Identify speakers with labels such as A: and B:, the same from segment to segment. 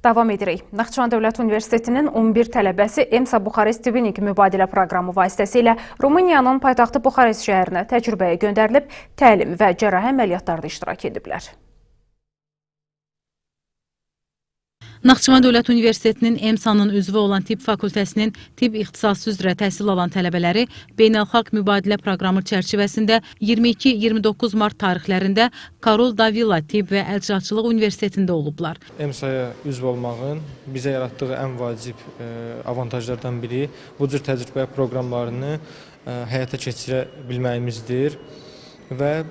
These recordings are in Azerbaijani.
A: Davam edirik. Naxçıvan Dövlət Universitetinin 11 tələbəsi EMSA Buxarest Tvinik mübadilə proqramı vasitəsilə Rumıniyanın paytaxtı Buxarest şəhərinə təcrübəyə göndərilib, təlim və cərrahi əməliyyatlarda iştirak ediblər.
B: Naxçıvan Dövlət Universitetinin EMSA-nın üzvü olan tibb fakültəsinin tibb ixtisası üzrə təhsil alan tələbələri beynəlxalq mübadilə proqramı çərçivəsində 22-29 mart tarixlərində Karol Davila Tibb və Əlçatçılıq Universitetində olublar.
C: EMSA-ya üzv olmağın bizə yaratdığı ən vacib avantajlardan biri bu cür təcrübə proqramlarını həyata keçirə bilməyimizdir. Və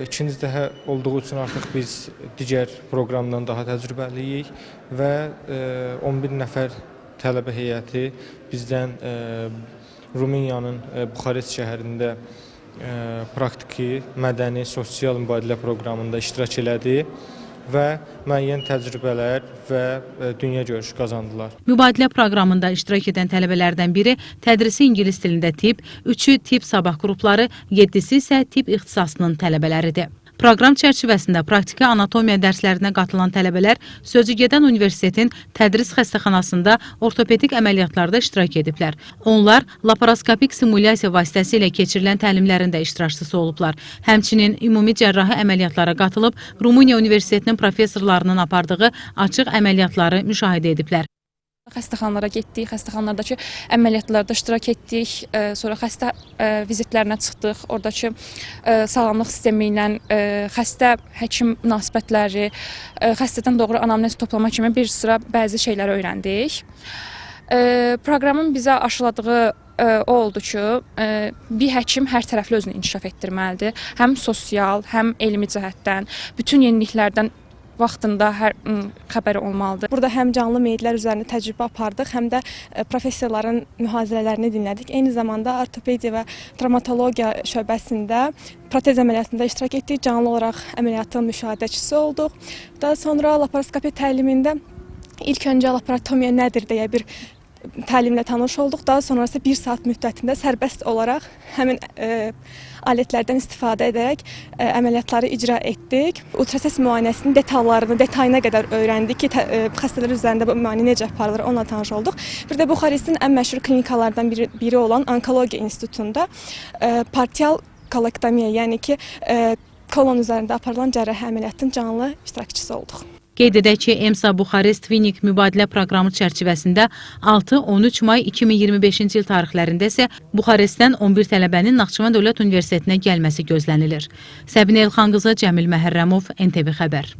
C: ikinci dəfə olduğu üçün artıq biz digər proqramdan daha təcrübəliyik və 11 nəfər tələbə heyəti bizdən Rumıniyanın Buxarest şəhərində praktiki, mədəni, sosial mübadilə proqramında iştirak elədi və müəyyən təcrübələr və dünya görüşü qazandılar.
B: Mübadilə proqramında iştirak edən tələbələrdən biri tədrisi ingilis dilində tibb, 3-ü tibb sabah qrupları, 7-si isə tibb ixtisasının tələbələridir. Proqram çərçivəsində praktiki anatomiya dərslərinə qatılan tələbələr Sözügedən Universitetin tədris xəstəxanasında ortopedik əməliyyatlarda iştirak ediblər. Onlar laparoskopik simulyasiya vasitəsilə keçirilən təlimlərin də iştirakçısı olublar. Həmçinin ümumi cərrahi əməliyyatlara qatılıb, Rumıniya Universitetinin professorlarının apardığı açıq əməliyyatları müşahidə ediblər.
D: Xəstəxanalara getdik, xəstəxanalardakı əməliyyatlarda iştirak etdik, sonra xəstə vizitlərinə çıxdıq, oradakı sağlamlıq sistemi ilə xəstə həkim münasibətləri, xəstədən doğru anamnez toplama kimi bir sıra bəzi şeyləri öyrəndik. Proqramın bizə aşıladığı o oldu ki, bir həkim hər tərəfli özünü inkişaf etdirməlidir, həm sosial, həm elmi cəhətdən, bütün yeniliklərdən vaxtında hər xəbəri olmalıdır.
E: Burada həm canlı meyidlər üzərində təcrübə apardıq, həm də professorların mühazirələrini dinlədik. Eyni zamanda ortopediya və travmatologiya şöbəsində protez əməliyyatında iştirak etdik. Canlı olaraq əməliyyatın müşahidəçisi olduq. Daha sonra laparoskopiya təlimində ilk öncə laparotomiya nədir deyə bir təlimlə tanış olduq. Daha sonrası 1 saat müddətində sərbəst olaraq həmin aletlərdən istifadə edərək əməliyyatları icra etdik. Ultrasəs müayinəsinin detallarını, detayına qədər öyrəndik ki, xəstələr üzərində bu müayinə necə aparılır, onunla tanış olduq. Bir də Buxarestin ən məşhur klinikalardan biri olan Onkologiya İnstitutunda partial kolektomiya, yəni ki, kolon üzərində aparılan cərrahi əməliyyatın canlı iştirakçısı olduq.
B: Qeyd edək ki, EMSA Buxarest Tvinik mübadilə proqramı çərçivəsində 6-13 may 2025-ci il tarixlərində isə Buxarestdən 11 tələbənin Naxçıvan Dövlət Universitetinə gəlməsi gözlənilir. Səbinə Elxan qızı, Cəmil Məhərrəmov, NTV Xəbər.